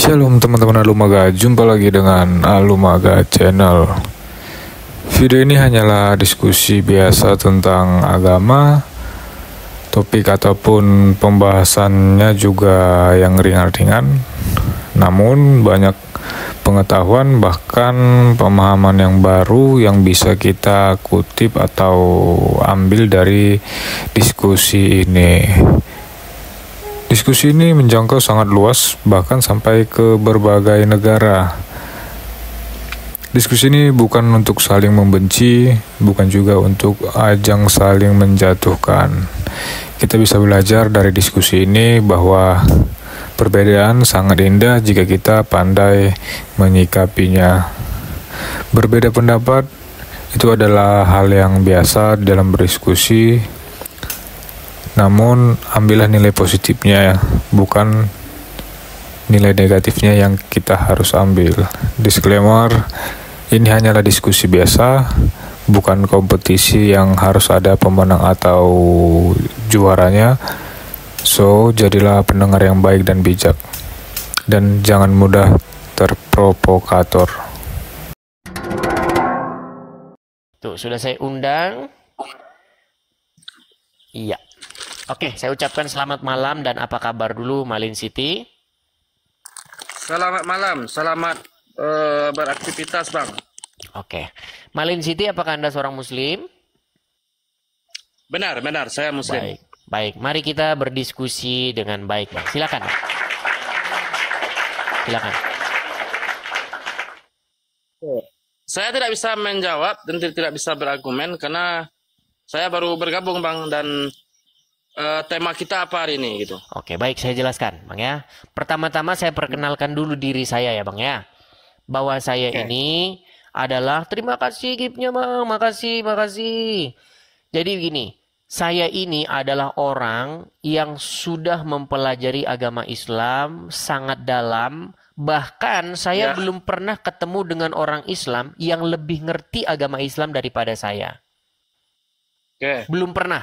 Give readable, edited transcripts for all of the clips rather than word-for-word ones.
Shalom teman-teman Alumaga, jumpa lagi dengan Alumaga Channel. Video ini hanyalah diskusi biasa tentang agama. Topik ataupun pembahasannya juga yang ringan-ringan, namun banyak pengetahuan bahkan pemahaman yang baru yang bisa kita kutip atau ambil dari diskusi ini. Diskusi ini menjangkau sangat luas, bahkan sampai ke berbagai negara. Diskusi ini bukan untuk saling membenci, bukan juga untuk ajang saling menjatuhkan. Kita bisa belajar dari diskusi ini bahwa perbedaan sangat indah jika kita pandai menyikapinya. Berbeda pendapat itu adalah hal yang biasa dalam berdiskusi. Namun ambillah nilai positifnya ya, bukan nilai negatifnya yang kita harus ambil. Disclaimer, ini hanyalah diskusi biasa, bukan kompetisi yang harus ada pemenang atau juaranya. So, jadilah pendengar yang baik dan bijak, dan jangan mudah terprovokator. Tuh, sudah saya undang. Iya. Oke, saya ucapkan selamat malam dan apa kabar dulu Malin City? Selamat malam, selamat beraktivitas Bang. Oke, Malin City, apakah Anda seorang Muslim? Benar, saya Muslim. Baik. Mari kita berdiskusi dengan baik, Bang. Silakan. Saya tidak bisa menjawab dan tidak bisa berargumen karena saya baru bergabung Bang, dan tema kita apa hari ini gitu. Oke, baik, saya jelaskan, Bang ya. Pertama-tama saya perkenalkan dulu diri saya ya, Bang ya. Bahwa saya ini adalah, terima kasih giftnya Bang, makasih. Jadi begini, saya ini adalah orang yang sudah mempelajari agama Islam sangat dalam. Bahkan saya belum pernah ketemu dengan orang Islam yang lebih ngerti agama Islam daripada saya. Belum pernah.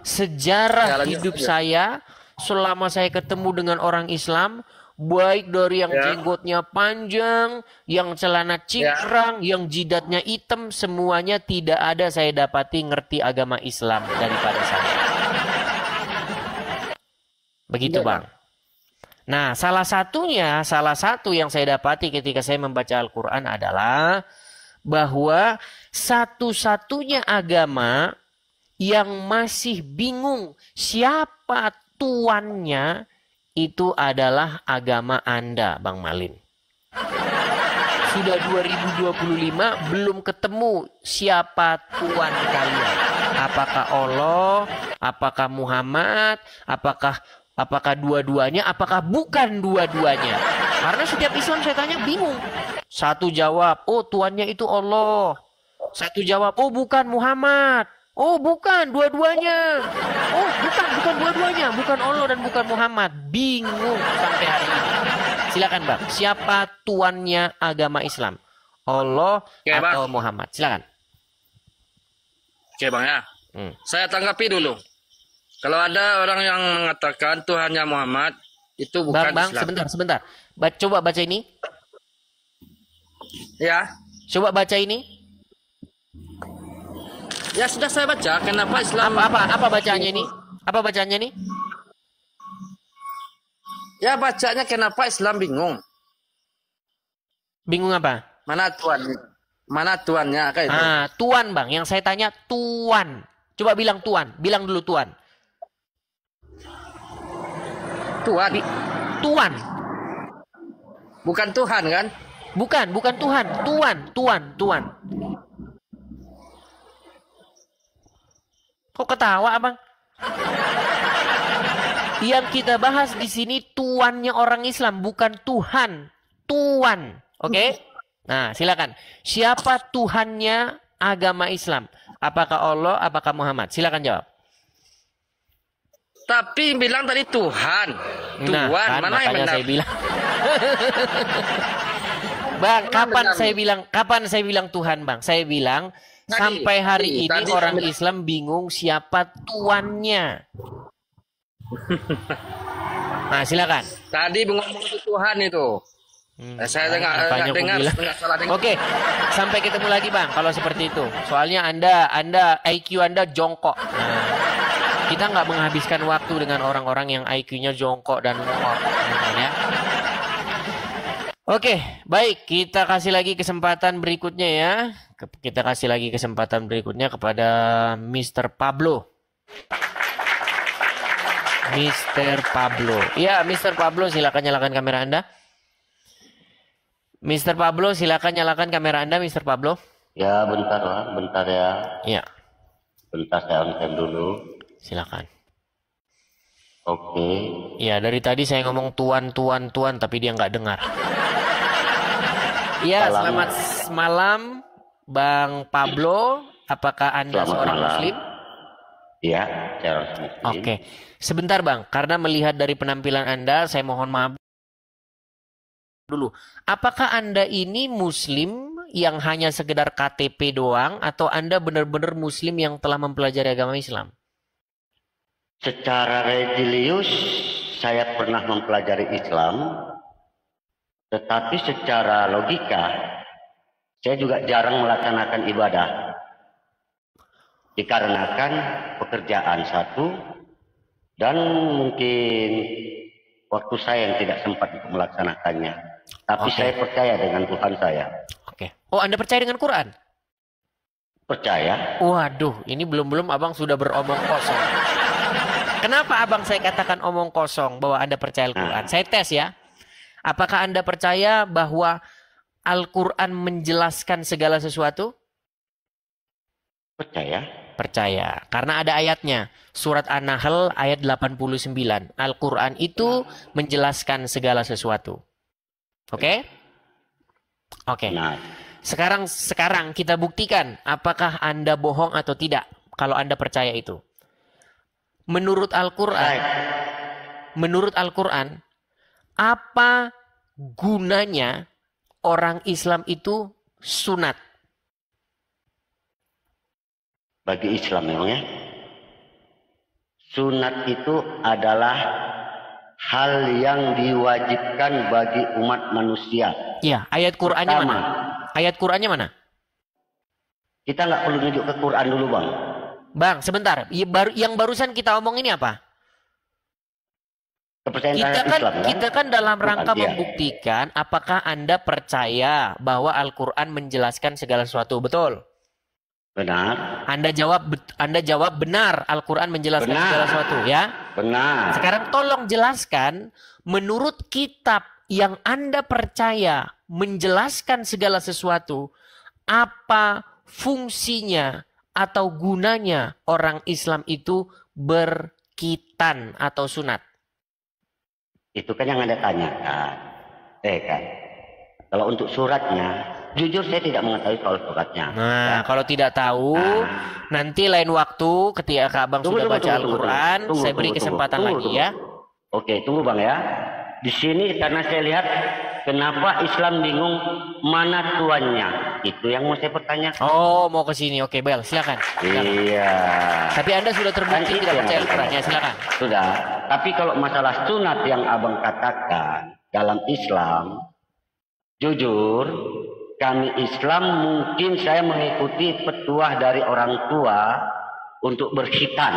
Sejarah hidup saya selama saya ketemu dengan orang Islam, baik dari yang jenggotnya panjang, yang celana cingkrang, yang jidatnya hitam, semuanya tidak ada saya dapati ngerti agama Islam daripada saya. Begitu Bang. Nah, salah satu yang saya dapati ketika saya membaca Al-Quran adalah bahwa satu-satunya agama yang masih bingung siapa tuannya itu adalah agama Anda, Bang Malin. Sudah 2025 belum ketemu siapa tuan kalian. Apakah Allah, apakah Muhammad, apakah dua-duanya, apakah bukan dua-duanya. Karena setiap Islam saya tanya bingung. Satu jawab, oh tuannya itu Allah. Satu jawab, oh bukan Muhammad. Oh bukan dua-duanya. Oh bukan dua-duanya. Bukan Allah dan bukan Muhammad. Bingung sampai hari ini. Silakan Bang. Siapa tuannya agama Islam? Allah atau Bang Muhammad? Silakan. Oke Bang ya. Saya tanggapi dulu. Kalau ada orang yang mengatakan Tuhannya Muhammad, itu bukan Bang, Islam. sebentar. Coba baca ini. Ya. Coba baca ini. Ya sudah saya baca. Kenapa Islam? Apa bacaannya ini? Apa bacaannya ini? Ya bacanya kenapa Islam bingung. Bingung apa? Mana tuan? Mana tuannya? Kayak itu. Tuan Bang. Yang saya tanya tuan. Coba bilang tuan. Bilang dulu tuan. Tuan. Tuan. Bukan Tuhan kan? Bukan Tuhan. Tuan. Kok ketawa Abang? Yang kita bahas di sini tuannya orang Islam, bukan Tuhan. Tuan. Oke? Nah, silakan. Siapa Tuhannya agama Islam? Apakah Allah, apakah Muhammad? Silakan jawab. Tapi bilang tadi Tuhan. Tuan, kan, mana yang benar? Saya bilang. Bang, kapan saya bilang Tuhan, Bang? Saya bilang sampai hari ini orang Islam bingung siapa tuannya. Nah, silakan. Tadi ngomong itu Tuhan itu. Saya dengar salah dengar. Oke, sampai ketemu lagi Bang kalau seperti itu. Soalnya Anda IQ Anda jongkok. Nah, kita nggak menghabiskan waktu dengan orang-orang yang IQ-nya jongkok dan ngomong, ya. Oke, baik. Kita kasih lagi kesempatan berikutnya ya. Kita kasih lagi kesempatan berikutnya kepada Mr. Pablo. Mr. Pablo. Ya, Mr. Pablo, silakan nyalakan kamera Anda. Mr. Pablo, silakan nyalakan kamera Anda, Mr. Pablo. Ya, bentar Pak, bentar ya. Ya. Bentar saya on-cam dulu. Silakan. Oke. Ya, dari tadi saya ngomong tuan, tapi dia nggak dengar. Ya, selamat malam, Bang Pablo. Apakah Anda Selamat seorang malam. Muslim? Iya, saya harus Muslim. Oke. Sebentar Bang, karena melihat dari penampilan Anda, saya mohon maaf dulu. Apakah Anda ini Muslim yang hanya sekedar KTP doang, atau Anda benar-benar Muslim yang telah mempelajari agama Islam? Secara religius saya pernah mempelajari Islam, tetapi secara logika saya juga jarang melaksanakan ibadah. Dikarenakan pekerjaan satu dan mungkin waktu saya yang tidak sempat untuk melaksanakannya. Tapi Oke. saya percaya dengan Tuhan saya. Oke. Oh, Anda percaya dengan Quran? Percaya? Waduh, ini belum Abang sudah beromong kosong. Kenapa Abang saya katakan omong kosong bahwa Anda percaya Al-Quran? Saya tes ya. Apakah Anda percaya bahwa Al-Quran menjelaskan segala sesuatu? Percaya. Percaya. Karena ada ayatnya. Surat An-Nahl ayat 89. Al-Quran itu menjelaskan segala sesuatu. Oke? Oke. Nah, Sekarang kita buktikan apakah Anda bohong atau tidak kalau Anda percaya itu. Menurut Al-Quran, apa gunanya orang Islam itu sunat? bagi Islam memangnya sunat itu adalah hal yang diwajibkan bagi umat manusia. Ya, ayat Qur'annya Pertama, mana? Ayat Qur'annya mana? kita nggak perlu nunjuk ke Quran dulu, Bang. Bang, sebentar. Yang barusan kita omong ini apa? Kepercayaan Kita terhadap kan Islam, kan? kita kan dalam rangka Iya. membuktikan apakah Anda percaya bahwa Al-Qur'an menjelaskan segala sesuatu, betul? Benar, Anda jawab benar, Al-Qur'an menjelaskan Benar. segala sesuatu, ya. benar. Sekarang tolong jelaskan menurut kitab yang Anda percaya menjelaskan segala sesuatu, apa fungsinya atau gunanya orang Islam itu berkitan atau sunat? Itu kan yang Anda tanyakan. Kan. Kalau untuk suratnya, jujur saya tidak mengetahui soal suratnya. Nah, kalau tidak tahu, nanti lain waktu ketika Abang sudah baca Al-Quran, saya beri kesempatan lagi ya. Oke, tunggu Bang ya. Di sini karena saya lihat kenapa Islam bingung mana tuannya. Itu yang mau saya pertanyakan. Oh, mau ke sini. Oke, Bel, silakan. Iya. Tapi Anda sudah terbukti Kan itu tidak yang percaya saya Al-Quran, ya silakan. Sudah. Tapi kalau masalah sunat yang Abang katakan dalam Islam, jujur, kami Islam mungkin saya mengikuti petuah dari orang tua untuk berkhitan.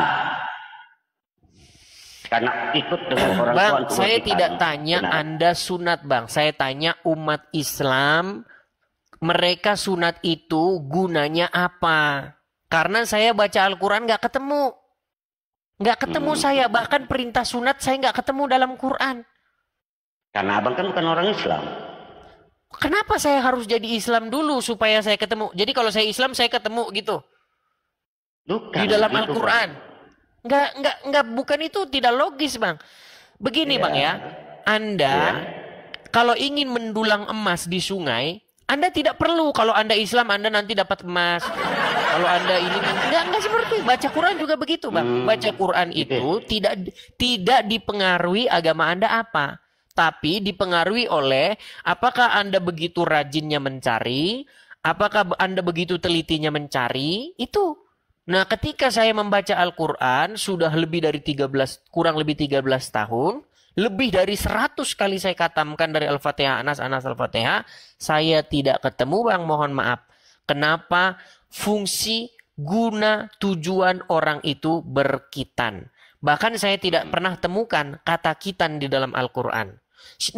Karena ikut dengan orang tua Bang, untuk saya berkhitan. tidak tanya Benar. Anda sunat, Bang. Saya tanya umat Islam, mereka sunat itu gunanya apa? Karena saya baca Al-Quran nggak ketemu. Nggak ketemu saya. Bahkan perintah sunat saya nggak ketemu dalam Quran. Karena Abang kan bukan orang Islam. Kenapa saya harus jadi Islam dulu supaya saya ketemu? Jadi kalau saya Islam saya ketemu gitu Bukan. di dalam begitu, Al-Quran. Nggak, bukan itu tidak logis, Bang. Begini, Iya. Bang ya. Anda Iya. kalau ingin mendulang emas di sungai, Anda tidak perlu. Kalau Anda Islam, Anda nanti dapat emas. Kalau Anda ini nggak seperti itu. Baca Quran juga begitu, Bang. Baca Quran itu tidak dipengaruhi agama Anda apa, tapi dipengaruhi oleh apakah Anda begitu rajinnya mencari, apakah Anda begitu telitinya mencari, itu. Nah, ketika saya membaca Al-Quran sudah kurang lebih 13 tahun, Lebih dari 100 kali saya katamkan dari Al-Fatihah, Anas, Al-Fatihah. Saya tidak ketemu Bang, mohon maaf. Kenapa? Fungsi, guna, tujuan orang itu berkitan. Bahkan saya tidak pernah temukan kata kitan di dalam Al-Quran.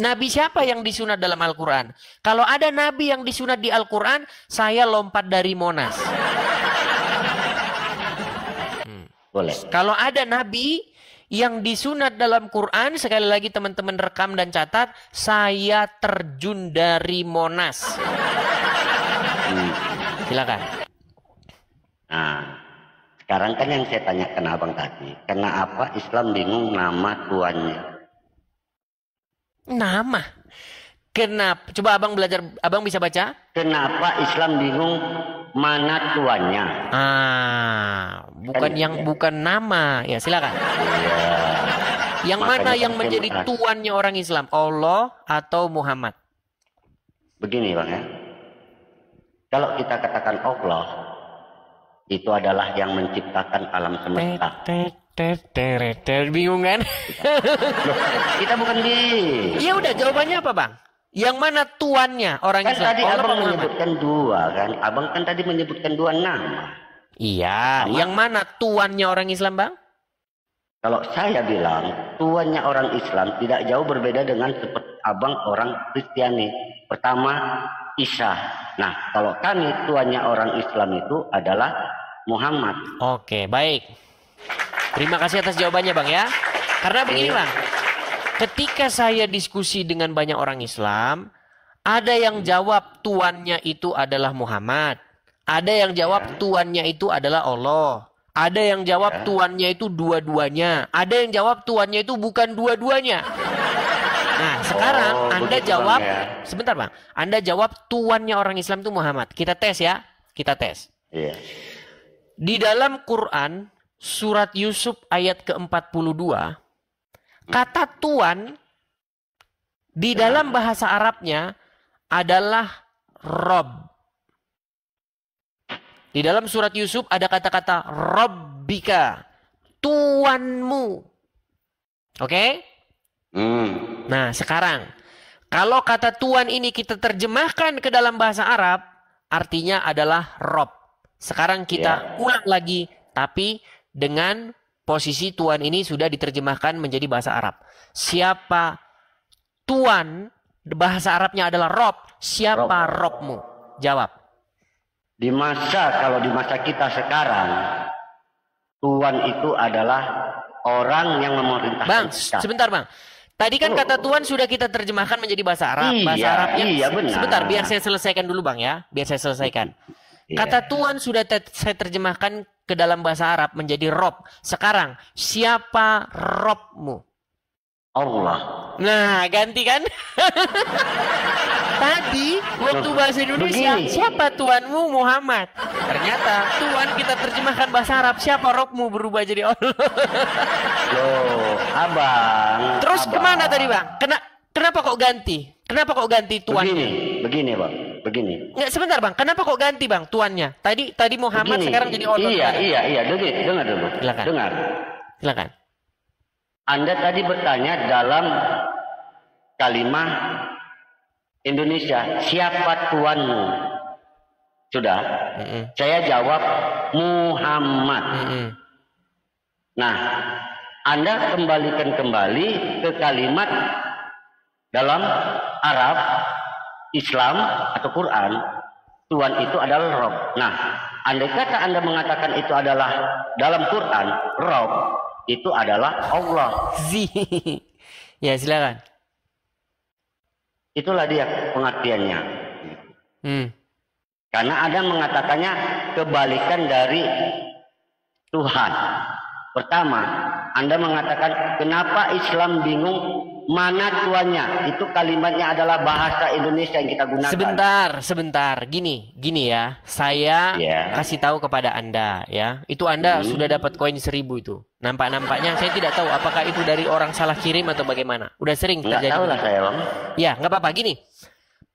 Nabi siapa yang disunat dalam Al-Quran? Kalau ada Nabi yang disunat di Al-Quran, saya lompat dari Monas. Boleh. Kalau ada Nabi yang disunat dalam Quran, sekali lagi teman-teman rekam dan catat, saya terjun dari Monas. Silakan. Nah, sekarang kan yang saya tanyakan abang tadi, kenapa Islam bingung nama tuannya? Nama? Kenapa? Coba abang belajar, abang bisa baca? Kenapa Islam bingung mana tuannya? Bukan yang bukan nama. Ya, silakan. Yang mana yang menjadi tuannya orang Islam? Allah atau Muhammad? Begini Bang ya. Kalau kita katakan Allah, itu adalah yang menciptakan alam semesta. Bingung kan? Loh, kita bukan di... Ya udah, jawabannya apa Bang? Yang mana tuannya orang kan Islam? Tadi Allah abang Muhammad? menyebutkan dua kan? Abang kan tadi menyebutkan dua nama. Iya, yang mana tuannya orang Islam Bang? Kalau saya bilang tuannya orang Islam tidak jauh berbeda dengan seperti abang orang Kristiani. Pertama Isa. Nah, kalau kami tuannya orang Islam itu adalah Muhammad. Oke, baik. Terima kasih atas jawabannya Bang ya. Karena begini Bang, ketika saya diskusi dengan banyak orang Islam, ada yang jawab tuannya itu adalah Muhammad. Ada yang jawab tuannya itu adalah Allah. Ada yang jawab tuannya itu dua-duanya. Ada yang jawab tuannya itu bukan dua-duanya. Nah, sekarang Anda jawab, sebentar Bang. Anda jawab tuannya orang Islam itu Muhammad. Kita tes ya. Kita tes. Iya. Di dalam Quran, surat Yusuf ayat ke-42, kata tuan di dalam bahasa Arabnya adalah Rob. Di dalam surat Yusuf ada kata-kata Rabbika, tuanmu. Oke? Nah, sekarang kalau kata tuan ini kita terjemahkan ke dalam bahasa Arab, artinya adalah Rob. Sekarang kita ulang lagi, tapi dengan posisi tuan ini sudah diterjemahkan menjadi bahasa Arab. Siapa tuan, bahasa Arabnya adalah Rob. Siapa Robmu? Jawab. Kalau di masa kita sekarang, tuan itu adalah orang yang memerintahkan Bang, kita. sebentar Bang. Tadi kan kata tuan sudah kita terjemahkan menjadi bahasa Arab. Bahasa Arabnya, benar. sebentar, biar saya selesaikan dulu Bang ya. Biar saya selesaikan. Kata tuan sudah saya terjemahkan ke dalam bahasa Arab menjadi Rob. Sekarang, siapa Robmu? Allah. Nah, ganti kan? Tadi waktu bahasa Indonesia, siapa tuanmu? Muhammad. Ternyata tuan kita terjemahkan bahasa Arab, siapa Robmu berubah jadi Allah. Loh, abang. Terus kemana tadi Bang? Kenapa kok ganti? Kenapa kok ganti tuannya? Begini Bang, begini. Nggak, sebentar Bang, kenapa kok ganti Bang tuannya? Tadi Muhammad, sekarang jadi Allah. Iya, dengar dulu. Silakan. Silakan. Anda tadi bertanya dalam kalimat Indonesia, siapa tuanmu? Sudah. Saya jawab Muhammad. Nah, Anda kembalikan kembali ke kalimat dalam Arab, Islam atau Quran, Tuhan itu adalah Rob. Nah, andai kata Anda mengatakan itu adalah dalam Quran, Rob itu adalah Allah. Ya, silakan. Itulah dia pengertiannya. Karena Anda mengatakannya kebalikan dari Tuhan. Pertama, Anda mengatakan kenapa Islam bingung mana tuannya? Itu kalimatnya adalah bahasa Indonesia yang kita gunakan. Sebentar. Gini ya. Saya kasih tahu kepada Anda ya. Itu Anda sudah dapat koin 1000 itu. Nampaknya saya tidak tahu apakah itu dari orang salah kirim atau bagaimana. Udah sering terjadi. Nggak tahu lah saya, Bang. Ya, nggak apa-apa. Gini.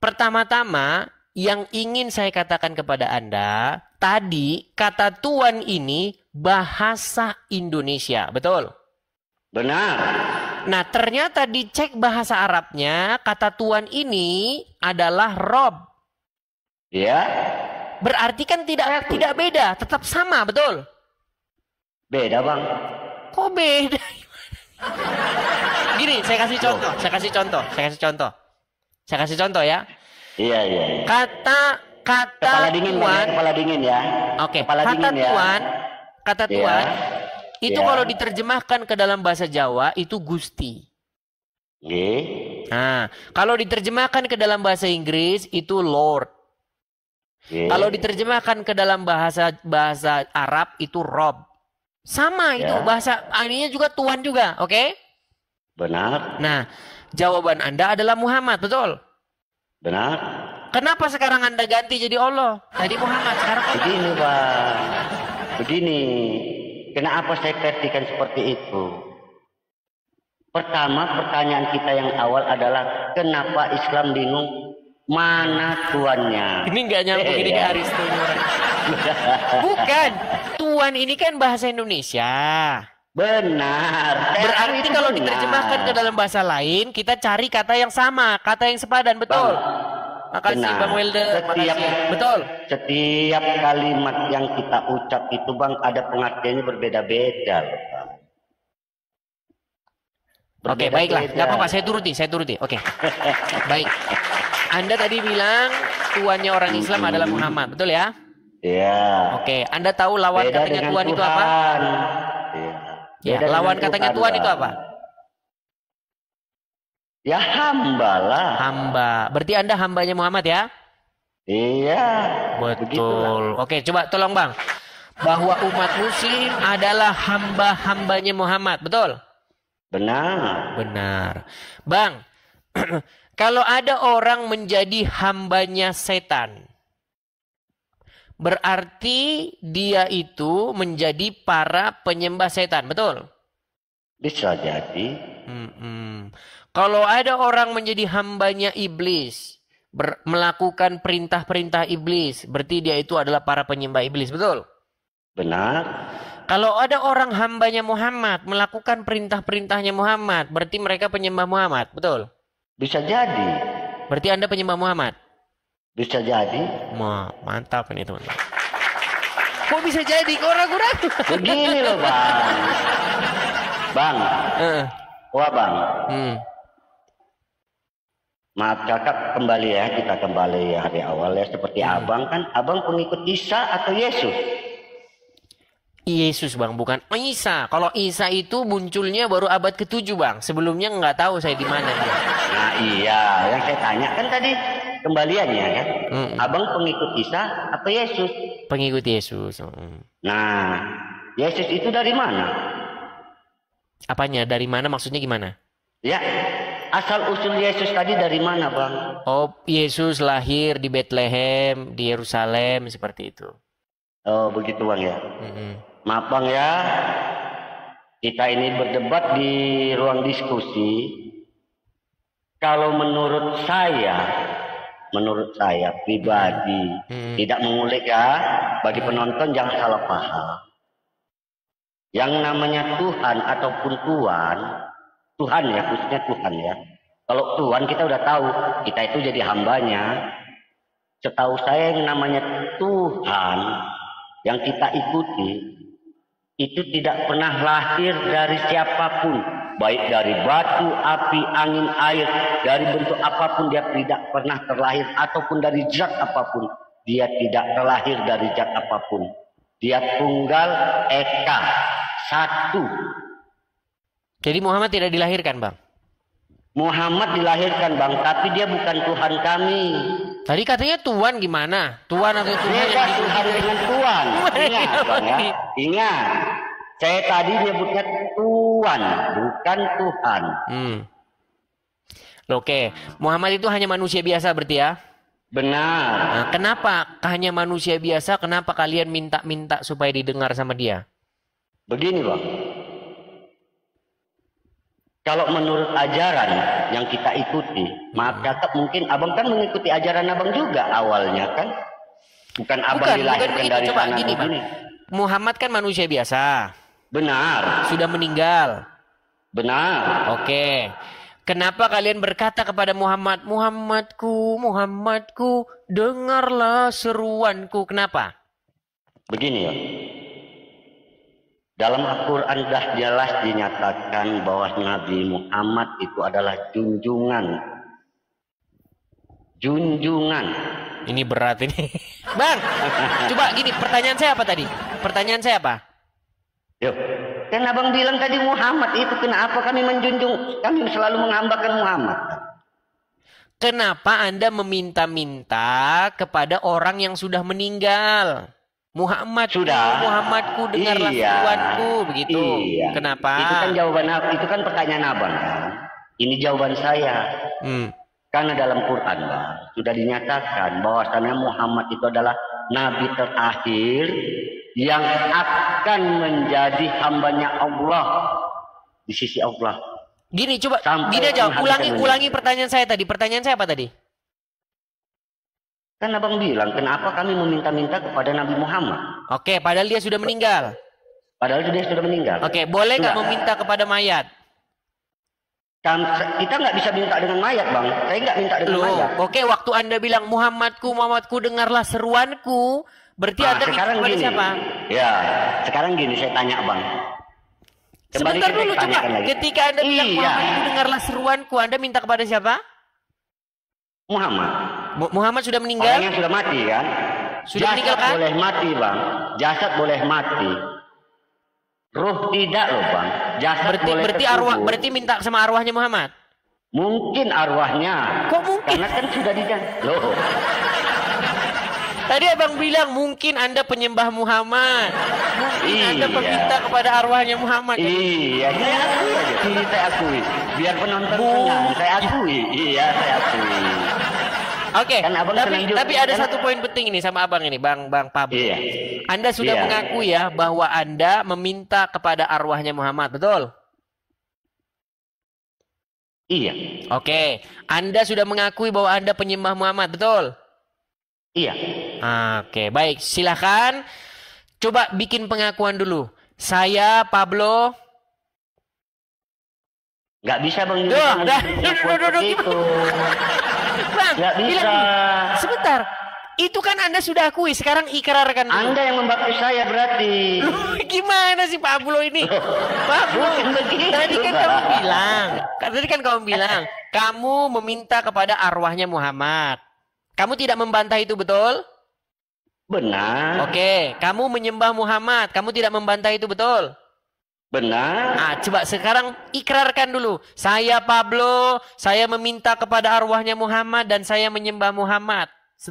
Pertama-tama yang ingin saya katakan kepada Anda, tadi kata tuan ini bahasa Indonesia, betul? Benar. Nah, ternyata dicek bahasa Arabnya, kata Tuhan ini adalah Rob. Ya. Berarti kan tidak beda, tetap sama, betul? Beda, Bang. Kok beda? Gini, saya kasih contoh ya. Iya. Kata Kepala dingin, Bang, Tuhan. ya. Kepala dingin ya. Oke, Kepala kata dingin ya. Tuhan, kata Iya. Tuhan itu Iya. kalau diterjemahkan ke dalam bahasa Jawa itu Gusti. Nggih. Nah, kalau diterjemahkan ke dalam bahasa Inggris itu Lord. Nggih. Kalau diterjemahkan ke dalam bahasa Arab itu Rob. Sama itu Ya. bahasa ininya juga Tuhan juga, oke? Benar. Nah, jawaban Anda adalah Muhammad, betul? Benar. Kenapa sekarang Anda ganti jadi Allah? Tadi Muhammad, sekarang Allah. Begini, Bang. Begini. Kenapa saya vertikan seperti itu? Pertama, pertanyaan kita yang awal adalah kenapa Islam bingung mana tuannya? Ini nggak nyambung ini kayak Aristo orang. Bukan. Tuan ini kan bahasa Indonesia. Benar. Berarti kalau benar. diterjemahkan ke dalam bahasa lain, kita cari kata yang sama, kata yang sepadan, betul? Makasih Benar. Bang Wilde, makasih. Betul. Setiap kalimat yang kita ucap itu, Bang, ada pengertiannya berbeda-beda, Bang. Oke, baiklah. Nggak apa-apa, saya turuti. Oke. Baik. Anda tadi bilang tuannya orang Islam adalah Muhammad, betul ya? Iya. Oke, Anda tahu lawan Beda katanya dengan Tuhan itu apa? Iya. Ya, Beda lawan dengan katanya Tuhan itu Bang. apa? Ya hamba lah. Hamba. Berarti Anda hambanya Muhammad ya? Iya. Begitulah. Betul. Oke, coba tolong Bang. Bahwa umat muslim adalah hamba-hambanya Muhammad, betul? Benar. Benar. Bang, kalau ada orang menjadi hambanya setan, berarti dia itu menjadi para penyembah setan, betul? Bisa jadi. Kalau ada orang menjadi hambanya iblis, melakukan perintah-perintah iblis, berarti dia itu adalah para penyembah iblis, betul? Benar. Kalau ada orang hambanya Muhammad, melakukan perintah-perintahnya Muhammad, berarti mereka penyembah Muhammad, betul? Bisa jadi. Berarti Anda penyembah Muhammad? Bisa jadi. Mantap ini teman-teman. Kok bisa jadi? Kok ragu-ragu? Begini loh, Bang. Bang. Wah, Bang. Maaf kakak, kembali ya, kita kembali hari awal ya. Seperti abang kan, abang pengikut Isa atau Yesus? Yesus Bang, bukan Isa. Kalau Isa itu munculnya baru abad ke-7 Bang. Sebelumnya nggak tahu saya di mana dia. Nah iya, yang saya tanya kan tadi kembaliannya kan. Abang pengikut Isa atau Yesus? Pengikut Yesus. Nah, Yesus itu dari mana? Apanya? Dari mana? Maksudnya gimana? Ya, asal usul Yesus tadi dari mana, Bang? Oh, Yesus lahir di Bethlehem, di Yerusalem, seperti itu. Oh, begitu Bang ya. Maaf Bang ya, kita ini berdebat di ruang diskusi. Kalau menurut saya pribadi, tidak mengulik ya, bagi penonton jangan salah paham. Yang namanya Tuhan ataupun Tuhan ya, khususnya Tuhan ya. Kalau Tuhan kita udah tahu, kita itu jadi hambanya. Setahu saya yang namanya Tuhan yang kita ikuti, itu tidak pernah lahir dari siapapun. Baik dari batu, api, angin, air, dari bentuk apapun dia tidak pernah terlahir. Ataupun dari zat apapun, dia tidak terlahir dari zat apapun. Dia tunggal, eka, satu. Jadi Muhammad tidak dilahirkan Bang? Muhammad dilahirkan Bang, tapi dia bukan Tuhan kami. Tadi katanya Tuhan gimana? Tuhan atau Tuhan Beda yang Tuhan dengan Tuhan. Ingat Bang ya. Ingat. Saya tadi nyebutnya Tuhan, bukan Tuhan. Oke, Muhammad itu hanya manusia biasa berarti ya? Benar. Nah, kenapa hanya manusia biasa? Kenapa kalian minta-minta supaya didengar sama dia? Begini Bang. Kalau menurut ajaran yang kita ikuti, maaf kakak, mungkin abang kan mengikuti ajaran abang juga awalnya kan? Bukan abang dilahirkan dari Coba sana gini Bang. Muhammad kan manusia biasa. Benar. Sudah meninggal. Benar. Oke. Kenapa kalian berkata kepada Muhammad, Muhammadku, Muhammadku, dengarlah seruanku. Kenapa? Begini ya. Dalam Al-Quran dah jelas dinyatakan bahwa Nabi Muhammad itu adalah junjungan. Junjungan. Ini berat ini. Bang, coba gini, pertanyaan saya apa tadi? Pertanyaan saya apa? Yuk. Kan abang bilang tadi Muhammad itu kenapa kami menjunjung, kami selalu menghambakan Muhammad. Kenapa Anda meminta-minta kepada orang yang sudah meninggal? Muhammad, Sudah. Muhammadku, dengarlah seruanku, begitu. Iya. Kenapa? Itu kan jawaban aku, itu kan pertanyaan abang kan. Ini jawaban saya. Karena dalam Quran Bang, sudah dinyatakan bahwasannya Muhammad itu adalah nabi terakhir yang akan menjadi hambanya Allah di sisi Allah. Gini, coba Sampai gini aja, menghabiskan ulangi pertanyaan saya tadi. Pertanyaan saya apa tadi? Kan abang bilang kenapa kami meminta-minta kepada Nabi Muhammad? Oke, padahal dia sudah meninggal. Padahal dia sudah meninggal. Oke, boleh nggak Sudah. meminta kepada mayat? Kita nggak bisa minta dengan mayat Bang. Saya nggak minta dengan Loh, mayat. oke, waktu Anda bilang Muhammadku, Muhammadku, dengarlah seruanku, berarti Anda minta sekarang kepada gini. siapa? Ya, sekarang gini saya tanya Bang. Kembali Sebentar kita dulu, coba. tanyakan lagi. Ketika Anda bilang Iya. Muhammadku, dengarlah seruanku, Anda minta kepada siapa? Muhammad. Muhammad sudah meninggal? Orangnya sudah mati kan? Sudah Jasad meninggal kan? boleh mati Bang. Jasad boleh mati. Ruh tidak loh Bang. Jasad boleh terkubur. berarti minta sama arwahnya Muhammad. Mungkin arwahnya. Kok mungkin? Karena kan sudah loh. Tadi abang bilang mungkin Anda penyembah Muhammad. Mungkin Anda Iya. meminta kepada arwahnya Muhammad. Iya, saya akui aja. Ini saya akui. Biar penonton senang, saya akui. Iya, saya akui. Oke, Kan abang senang juga, tapi ada kan? satu poin penting ini sama abang ini, Bang Pablo. Iya. Anda sudah Iya. mengakui ya bahwa Anda meminta kepada arwahnya Muhammad, betul? Iya. Oke, Anda sudah mengakui bahwa Anda penyembah Muhammad, betul? Iya. Oke, baik. Silahkan coba bikin pengakuan dulu. Saya Pablo. Nggak bisa Bang. Duh, Jangan dah. seperti Duh, itu. Bang, Nggak bisa. bilang, sebentar. Itu kan Anda sudah akui, sekarang ikrarkan dulu. Anda yang membaptis saya berarti. Gimana sih Pablo ini? Pablo, Bukan begitu, tadi kan Bang. kamu bilang, kamu meminta kepada arwahnya Muhammad. Kamu tidak membantah itu, betul? Benar. Oke, kamu menyembah Muhammad, kamu tidak membantah itu, betul? Benar. Ah, coba sekarang ikrarkan dulu. Saya Pablo, saya meminta kepada arwahnya Muhammad dan saya menyembah Muhammad.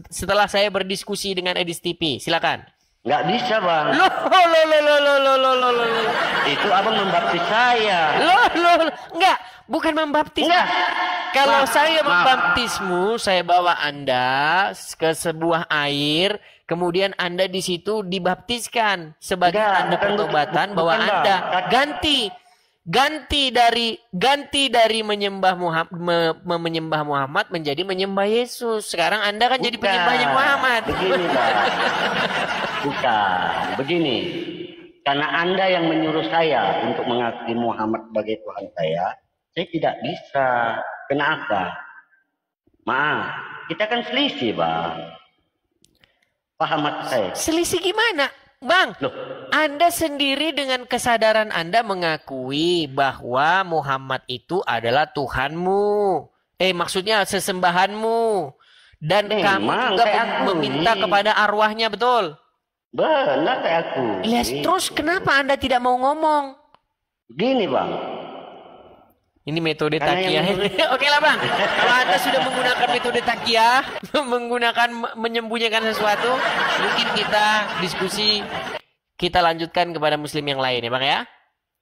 Setelah saya berdiskusi dengan Edis TV, silakan. Nggak bisa Bang. Loh. Itu abang membaptis saya. Loh, enggak, bukan membaptis. Enggak. Kalau Maaf, saya maaf. membaptismu, saya bawa Anda ke sebuah air, kemudian Anda di situ dibaptiskan sebagai Enggak, tanda bukan, pertobatan bukan, bahwa Bang. Anda ganti dari menyembah Muhammad menjadi menyembah Yesus. Sekarang Anda kan jadi Bukan. penyembahnya Muhammad. Begini Bang. Bukan. Begini. Karena Anda yang menyuruh saya untuk mengakui Muhammad sebagai Tuhan saya tidak bisa. Kenapa? Maaf, kita kan selisih Bang. Paham maksud saya? Selisih gimana? Bang, Loh. Anda sendiri dengan kesadaran Anda mengakui bahwa Muhammad itu adalah Tuhanmu. Maksudnya sesembahanmu. Dan Memang, kamu juga saya akui. meminta kepada arwahnya, betul? Benar saya akui. Lihat, terus kenapa Anda tidak mau ngomong? Gini Bang. Ini metode Karena takiyah. yang Oke lah Bang, kalau Anda sudah menggunakan metode takiyah, menyembunyikan sesuatu, mungkin kita diskusi, kita lanjutkan kepada muslim yang lain ya Bang ya.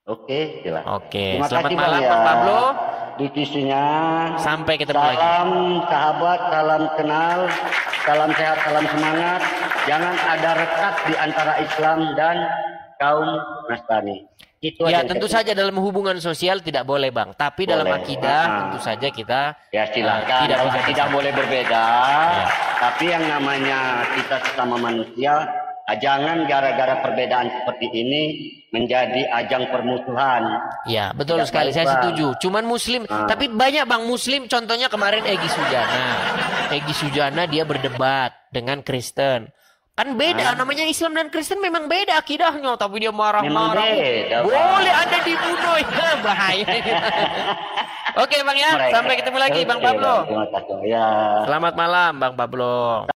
Oke, silakan. Oke, Terima selamat kasih, malam Bang, Bang ya. Pablo. Diskusinya. Sampai ketemu lagi. Salam sahabat, salam kenal, salam sehat, salam semangat. Jangan ada rekat di antara Islam dan kaum Nasrani. Itu Ya aja yang tentu saya- saja dalam hubungan sosial tidak boleh Bang. Tapi dalam Boleh. akidah Ah. tentu saja kita Ya silakan. tidak Tidak, bisa tidak boleh berbeda. Ya. Tapi yang namanya kita sesama manusia Jangan gara-gara perbedaan seperti ini menjadi ajang permusuhan. Ya, betul Tidak sekali. baik, Saya Bang. setuju. Cuman Muslim, tapi banyak Bang Muslim. Contohnya kemarin Egy Sujana. Egy Sujana dia berdebat dengan Kristen. Kan beda, namanya Islam dan Kristen memang beda akidahnya. Tapi dia marah-marah. Memang beda, Bang. Boleh Anda dibunuh. Ya, bahaya. Oke Bang ya, Mereka. sampai ketemu lagi Bang Oke, Pablo. Bang. Terima kasih. Ya. Selamat malam Bang Pablo.